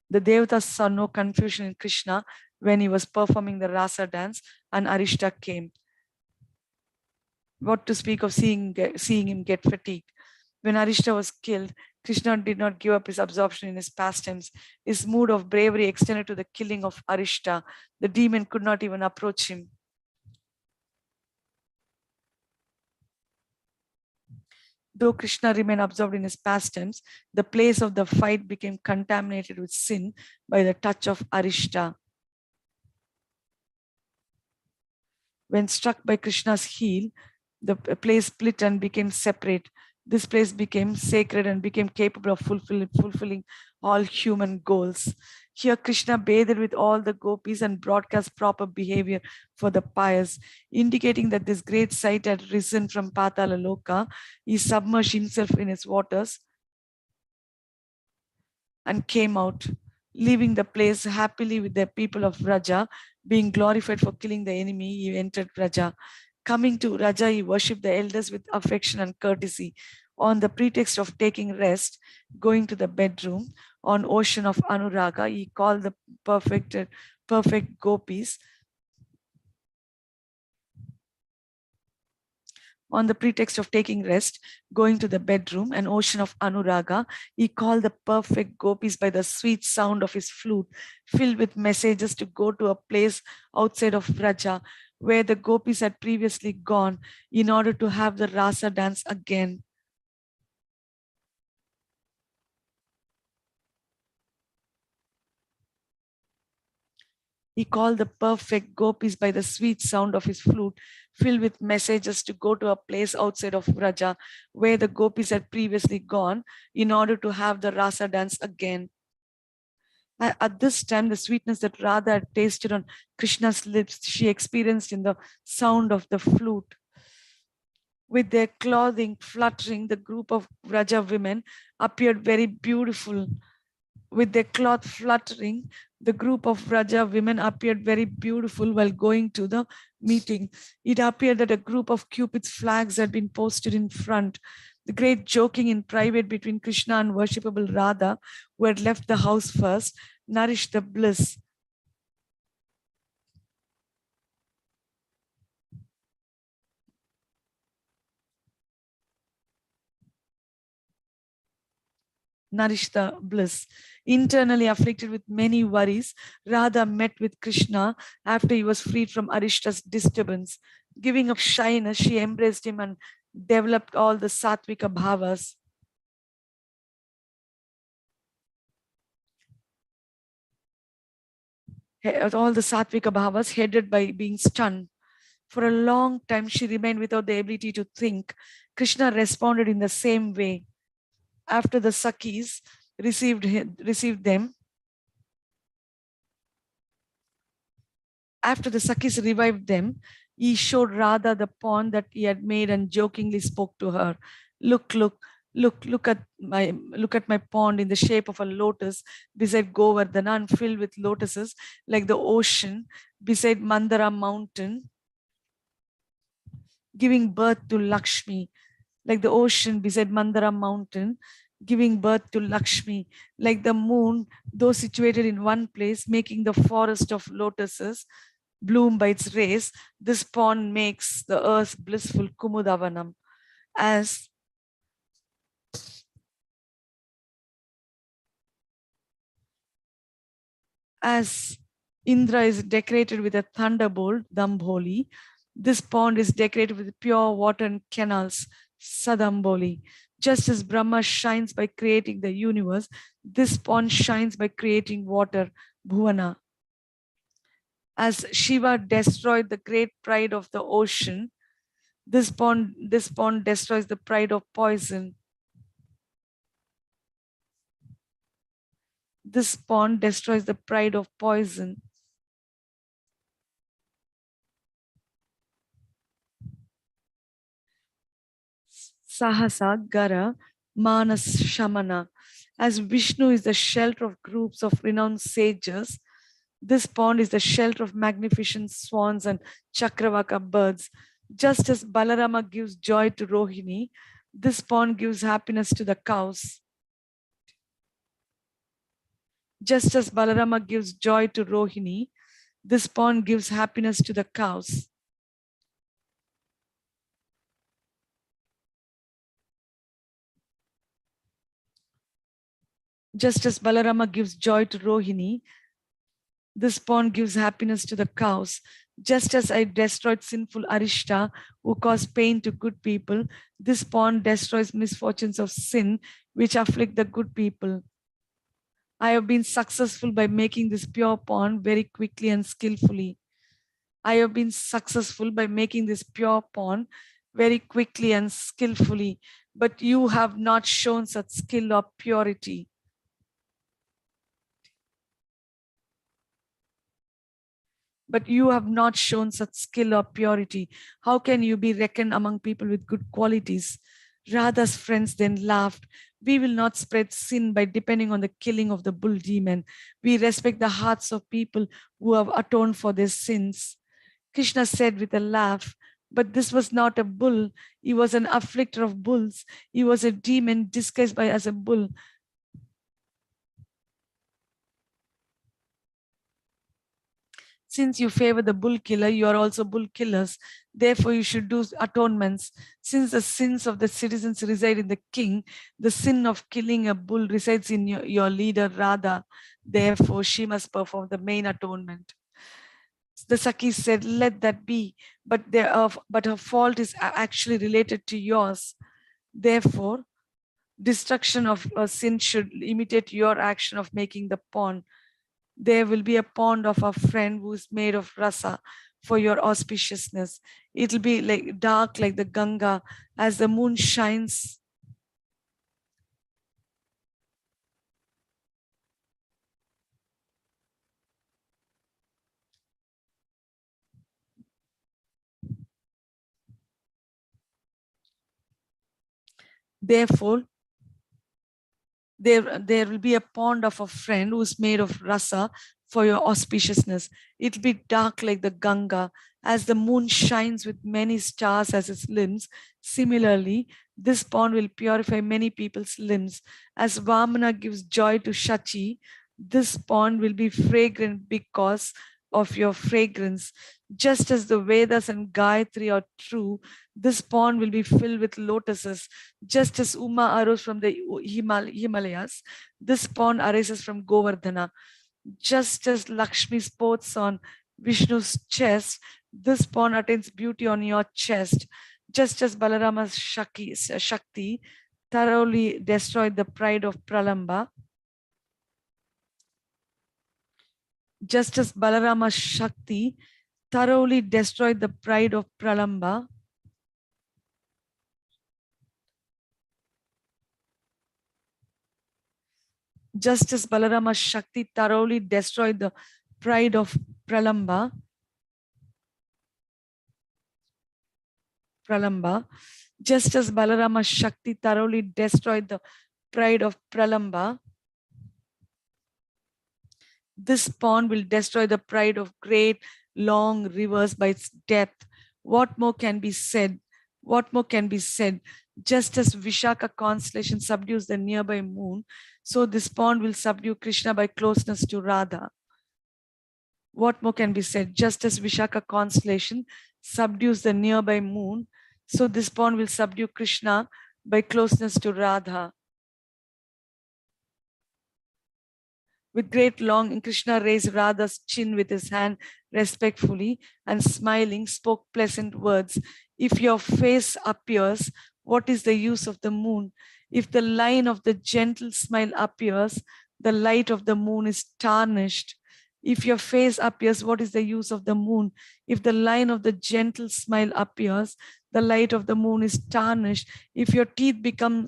A: The devatas saw no confusion in Krishna when he was performing the rasa dance, and Arishta came. What to speak of seeing him get fatigued. When Arishta was killed, Krishna did not give up his absorption in his pastimes. His mood of bravery extended to the killing of Arishta. The demon could not even approach him. Though Krishna remained absorbed in his pastimes, the place of the fight became contaminated with sin by the touch of Arishta. When struck by Krishna's heel, the place split and became separate. This place became sacred and became capable of fulfilling all human goals. Here, Krishna bathed with all the gopis and broadcast proper behavior for the pious, indicating that this great sight had risen from Patala Loka. He submerged himself in its waters and came out, leaving the place happily with the people of Raja, being glorified for killing the enemy. He entered Raja. Coming to Raja, he worshipped the elders with affection and courtesy. On the pretext of taking rest, going to the bedroom, on ocean of Anuraga, he called the perfect gopis. On the pretext of taking rest, going to the bedroom, an ocean of Anuraga, he called the perfect gopis by the sweet sound of his flute, filled with messages to go to a place outside of Vraja, where the gopis had previously gone, in order to have the rasa dance again. He called the perfect gopis by the sweet sound of his flute, filled with messages to go to a place outside of Vraja, where the gopis had previously gone, in order to have the rasa dance again. At this time, the sweetness that Radha had tasted on Krishna's lips, she experienced in the sound of the flute. With their clothing fluttering, the group of Vraja women appeared very beautiful. With their cloth fluttering, the group of Vraja women appeared very beautiful while going to the meeting. It appeared that a group of Cupid's flags had been posted in front. The great joking in private between Krishna and worshipable Radha, who had left the house first, nourished the bliss. Nourished the bliss. Internally afflicted with many worries, Radha met with Krishna after he was freed from Arishta's disturbance. Giving up shyness, she embraced him and developed all the sattvika bhavas. All the sattvika bhavas headed by being stunned. For a long time, she remained without the ability to think. Krishna responded in the same way. After the Sakhis received them, after the Sakhis revived them, he showed Radha the pond that he had made and jokingly spoke to her. Look at my pond in the shape of a lotus beside Govardhana and filled with lotuses like the ocean beside Mandara mountain, giving birth to Lakshmi, like the ocean beside Mandara mountain, giving birth to Lakshmi, like the moon, though situated in one place, making the forest of lotuses bloom by its rays. This pond makes the earth blissful Kumudavanam. As Indra is decorated with a thunderbolt, Dambholi, this pond is decorated with pure water and canals Sadamboli. Just as Brahma shines by creating the universe, this pond shines by creating water, Bhuvana. As Shiva destroyed the great pride of the ocean, this pond destroys the pride of poison. This pond destroys the pride of poison. Sahasa, Gara, Manas, Shamana. As Vishnu is the shelter of groups of renowned sages, this pond is the shelter of magnificent swans and Chakravaka birds. Just as Balarama gives joy to Rohini, this pond gives happiness to the cows. Just as Balarama gives joy to Rohini, this pond gives happiness to the cows. Just as Balarama gives joy to Rohini, this pond gives happiness to the cows. Just as I destroyed sinful Arishta who caused pain to good people, this pond destroys misfortunes of sin which afflict the good people. I have been successful by making this pure pond very quickly and skillfully. I have been successful by making this pure pond very quickly and skillfully, but you have not shown such skill or purity. But you have not shown such skill or purity. How can you be reckoned among people with good qualities? Radha's friends then laughed. We will not spread sin by depending on the killing of the bull demon. We respect the hearts of people who have atoned for their sins. Krishna said with a laugh, but this was not a bull. He was an afflictor of bulls. He was a demon disguised as a bull. Since you favor the bull killer, you are also bull killers. Therefore, you should do atonements. Since the sins of the citizens reside in the king, the sin of killing a bull resides in your leader, Radha. Therefore, she must perform the main atonement. The Sakhi said, let that be, but her fault is actually related to yours. Therefore, destruction of sin should imitate your action of making the pond. There will be a pond of a friend who is made of rasa for your auspiciousness. It will be like dark like the Ganga as the moon shines. Therefore, there will be a pond of a friend who is made of rasa for your auspiciousness. It will be dark like the Ganga as the moon shines with many stars as its limbs. Similarly, this pond will purify many people's limbs. As Vamana gives joy to Shachi, this pond will be fragrant because of your fragrance. Just as the Vedas and Gayatri are true, this pond will be filled with lotuses. Just as Uma arose from the Himalayas, this pond arises from Govardhana. Just as Lakshmi sports on Vishnu's chest, this pond attains beauty on your chest. Just as Balarama's Shakti thoroughly destroyed the pride of Pralamba, just as Balarama's Shakti thoroughly destroyed the pride of Pralamba, just as Balarama's Shakti thoroughly destroyed the pride of Pralamba, just as Balarama's Shakti thoroughly destroyed the pride of Pralamba, this pond will destroy the pride of great long rivers by its death. What more can be said? What more can be said? Just as Vishaka constellation subdues the nearby moon, so this pond will subdue Krishna by closeness to Radha. What more can be said? Just as Vishaka constellation subdues the nearby moon, so this pond will subdue Krishna by closeness to Radha. With great longing, Krishna raised Radha's chin with his hand respectfully and smiling spoke pleasant words. If your face appears, What is the use of the moon? If the line of the gentle smile appears, the light of the moon is tarnished. If your face appears, what is the use of the moon? If the line of the gentle smile appears, the light of the moon is tarnished. If your teeth become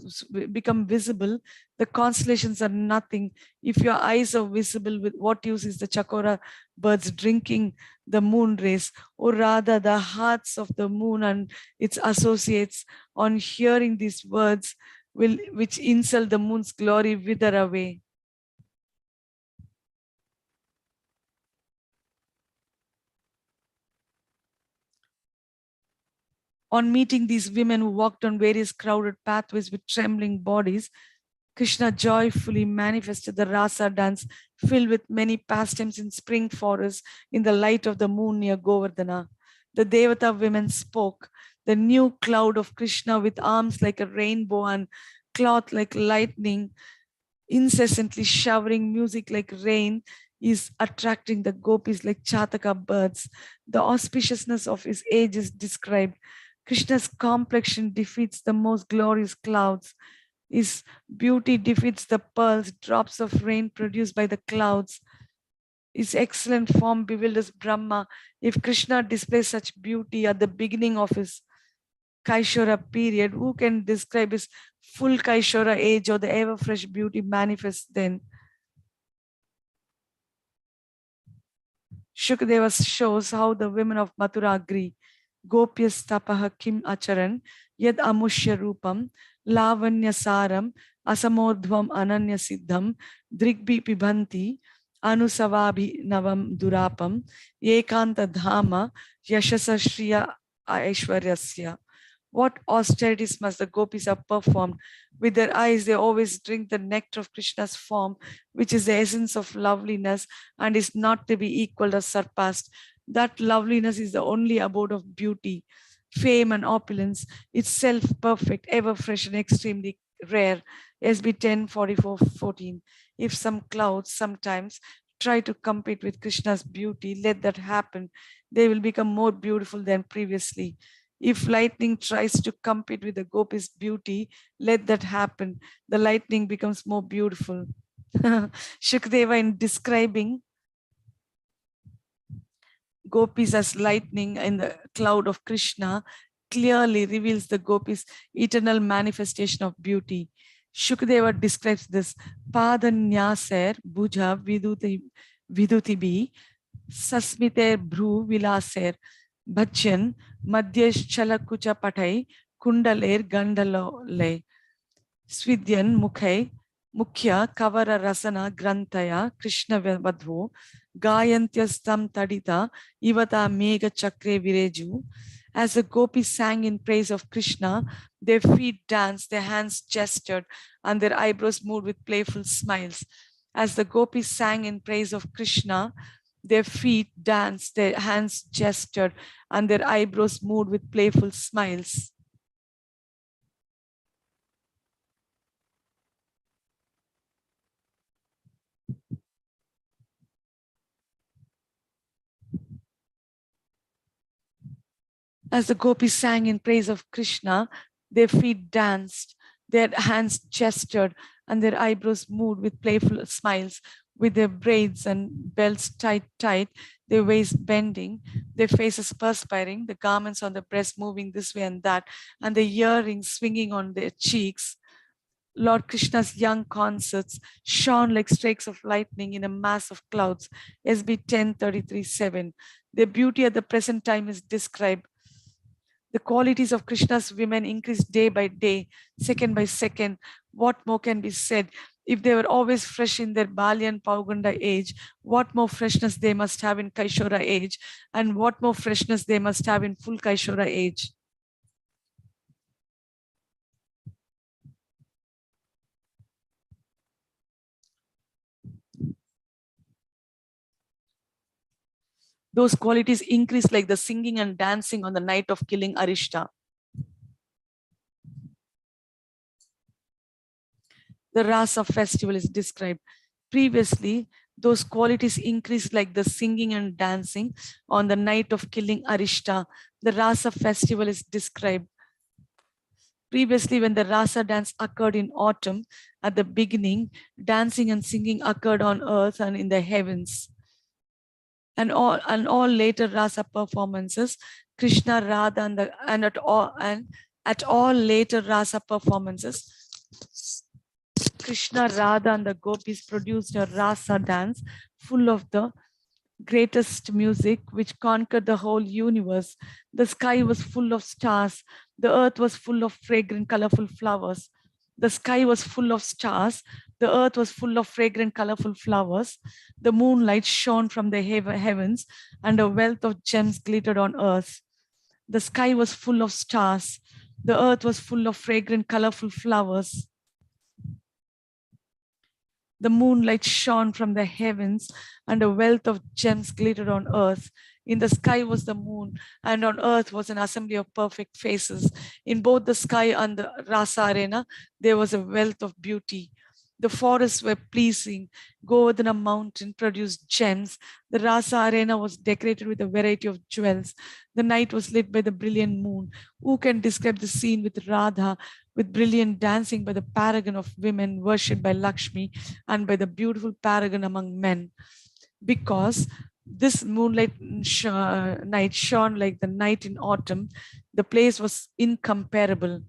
A: visible, the constellations are nothing. If your eyes are visible, with what use is the chakora birds drinking the moon rays? Or rather, the hearts of the moon and its associates, on hearing these words, which insult the moon's glory, wither away. On meeting these women who walked on various crowded pathways with trembling bodies, Krishna joyfully manifested the rasa dance filled with many pastimes in spring forests in the light of the moon near Govardhana. The Devata women spoke. The new cloud of Krishna with arms like a rainbow and cloth like lightning, incessantly showering music like rain, is attracting the gopis like chataka birds. The auspiciousness of his age is described. Krishna's complexion defeats the most glorious clouds. His beauty defeats the pearls, drops of rain produced by the clouds. His excellent form bewilders Brahma. If Krishna displays such beauty at the beginning of his Kaishora period, who can describe his full Kaishora age or the ever-fresh beauty manifest then? Shukadeva shows how the women of Mathura agree. Gopyas tapaha kim acharan yad amushya rupam lavanya saram asamodhvam ananya siddham drigbi pibhanti anusavabhi navam durapam ekanta dhama yashasa shriya aishwaryasya. What austerities must the gopis have performed? With their eyes, they always drink the nectar of Krishna's form, which is the essence of loveliness and is not to be equaled or surpassed. That loveliness is the only abode of beauty, fame and opulence, itself perfect, ever fresh and extremely rare. SB 10:44-14. If some clouds sometimes try to compete with Krishna's beauty, let that happen. They will become more beautiful than previously. If lightning tries to compete with the gopis' beauty, let that happen. The lightning becomes more beautiful. Shukadeva, in describing gopis as lightning in the cloud of Krishna, clearly reveals the gopis' eternal manifestation of beauty. Shukadeva describes this Padanyaser Bhuja Vidutibi Sasmiter Bhru Vilaser Bhajan Madhyesh Chalakucha Patai Kundaler Gandalole Svidyan Mukhai Mukhya Kavara Rasana Grantaya Krishna Vadho Gayantyastam Tadita Ivata Mega Chakre Vireju. As the gopis sang in praise of Krishna, their feet danced, their hands gestured, and their eyebrows moved with playful smiles. As the gopis sang in praise of Krishna, their feet danced, their hands gestured, and their eyebrows moved with playful smiles. As the gopis sang in praise of Krishna, their feet danced, their hands gestured, and their eyebrows moved with playful smiles. With their braids and belts tight, their waist bending, their faces perspiring, the garments on the breast moving this way and that, and the earrings swinging on their cheeks, Lord Krishna's young concerts shone like streaks of lightning in a mass of clouds. SB 10:33-7. Their beauty at the present time is described. The qualities of Krishna's women increased day by day, second by second. What more can be said? If they were always fresh in their Balya and Pauganda age, what more freshness they must have in Kaishora age, and what more freshness they must have in full Kaishora age. Those qualities increase like the singing and dancing on the night of killing Arishta. The Rasa festival is described. Previously, those qualities increased like the singing and dancing on the night of killing Arishta. The Rasa festival is described. Previously, when the rasa dance occurred in autumn, at the beginning, dancing and singing occurred on earth and in the heavens. And all later rasa performances, Krishna, Radha, and at all later rasa performances, Krishna, Radha, and the gopis produced a rasa dance full of the greatest music which conquered the whole universe. The sky was full of stars. The earth was full of fragrant, colorful flowers. The sky was full of stars. The earth was full of fragrant, colorful flowers. The moonlight shone from the heavens, and a wealth of gems glittered on earth. The sky was full of stars. The earth was full of fragrant, colorful flowers. The moonlight shone from the heavens, and a wealth of gems glittered on earth. In the sky was the moon, and on earth was an assembly of perfect faces. In both the sky and the rasa arena, there was a wealth of beauty. The forests were pleasing. Govardhana mountain produced gems. The rasa arena was decorated with a variety of jewels. The night was lit by the brilliant moon. Who can describe the scene with Radha, with brilliant dancing by the paragon of women worshipped by Lakshmi and by the beautiful paragon among men? Because this moonlight night shone like the night in autumn, the place was incomparable.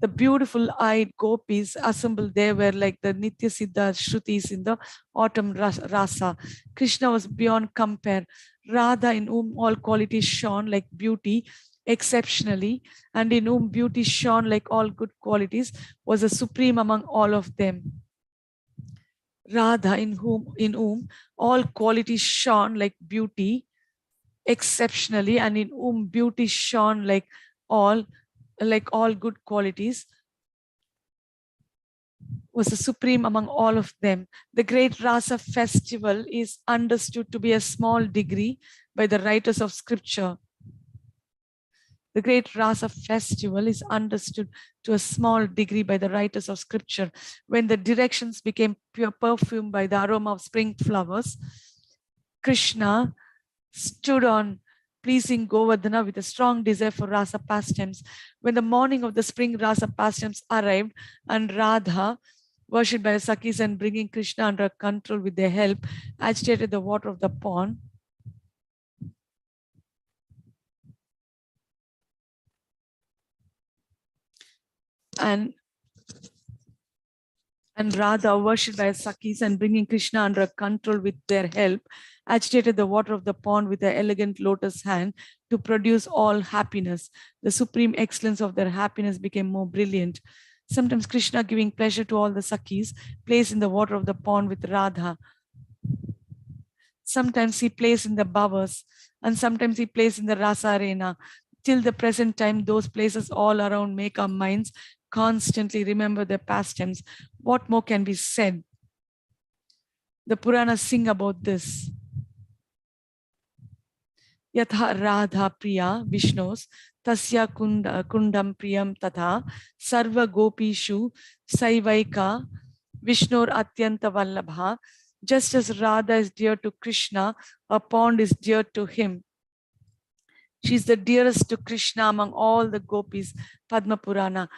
A: The beautiful eyed gopis assembled there were like the Nitya Siddha Shrutis in the autumn rasa. Krishna was beyond compare. Radha, in whom all qualities shone like beauty exceptionally, and in whom beauty shone like all good qualities, was the supreme among all of them. Radha, in whom all qualities shone like beauty exceptionally, and in whom beauty shone like all good qualities, was the supreme among all of them. The great Rasa festival is understood to be a small degree by the writers of scripture. The great Rasa festival is understood to a small degree by the writers of scripture. When the directions became pure perfume by the aroma of spring flowers, Krishna stood on pleasing Govardhana with a strong desire for rasa pastimes. When the morning of the spring rasa pastimes arrived, and Radha, worshipped by Sakis and bringing Krishna under control with their help, agitated the water of the pond, and Radha, worshipped by Sakis and bringing Krishna under control with their help, agitated the water of the pond with their elegant lotus hand to produce all happiness. The supreme excellence of their happiness became more brilliant. Sometimes Krishna, giving pleasure to all the Sakis, plays in the water of the pond with Radha. Sometimes he plays in the bhavas, and sometimes he plays in the rasa arena. Till the present time, those places all around make our minds constantly remember their pastimes. What more can be said? The Puranas sing about this. Yatha Radha Priya Vishnos Tasya Kundam Priyam Tatha Sarva Gopishu Saivaika Vishnur Atyanta Vallabha. Just as Radha is dear to Krishna, a pond is dear to him. She is the dearest to Krishna among all the gopis, Padma Purana.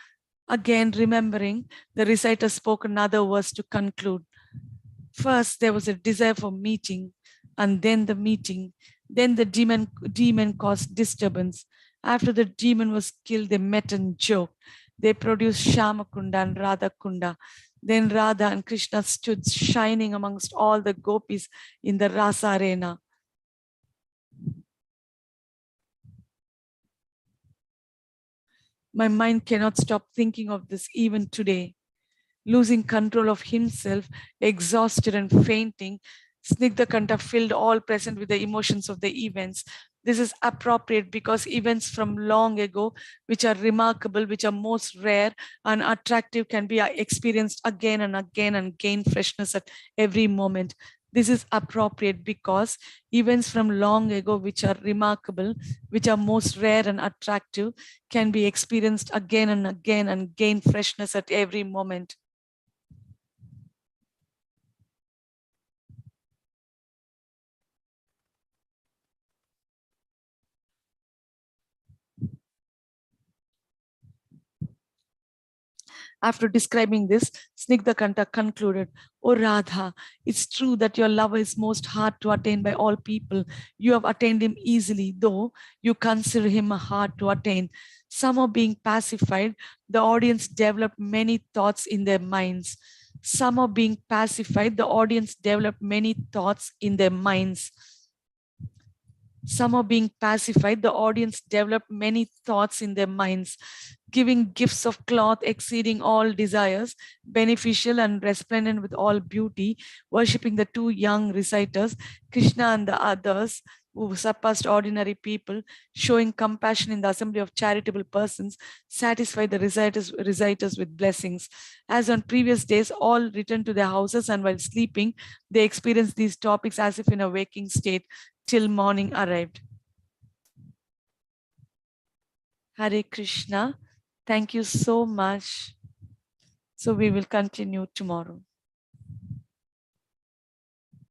A: Again, remembering, the reciter spoke another verse to conclude. First, there was a desire for meeting, and then the meeting. Then the demon caused disturbance. After the demon was killed, they met and joked. They produced Shamakunda and Radha Kunda. Then Radha and Krishna stood shining amongst all the gopis in the Rasa arena. My mind cannot stop thinking of this even today. Losing control of himself, exhausted and fainting, Snigdakanta filled all present with the emotions of the events. This is appropriate because events from long ago, which are remarkable, which are most rare and attractive, can be experienced again and again and gain freshness at every moment. This is appropriate because events from long ago, which are remarkable, which are most rare and attractive, can be experienced again and again and gain freshness at every moment. After describing this, Snigdhakanta concluded, "O Radha, it's true that your lover is most hard to attain by all people. You have attained him easily, though you consider him hard to attain." Somehow being pacified, the audience developed many thoughts in their minds. Somehow being pacified, the audience developed many thoughts in their minds. Somehow being pacified, the audience developed many thoughts in their minds. Giving gifts of cloth exceeding all desires, beneficial and resplendent with all beauty, worshipping the two young reciters, Krishna and the others, who surpassed ordinary people, showing compassion in the assembly of charitable persons, satisfy the reciters with blessings. As on previous days, all returned to their houses, and while sleeping, they experienced these topics as if in a waking state till morning arrived. Hare Krishna. Thank you so much. So we will continue tomorrow.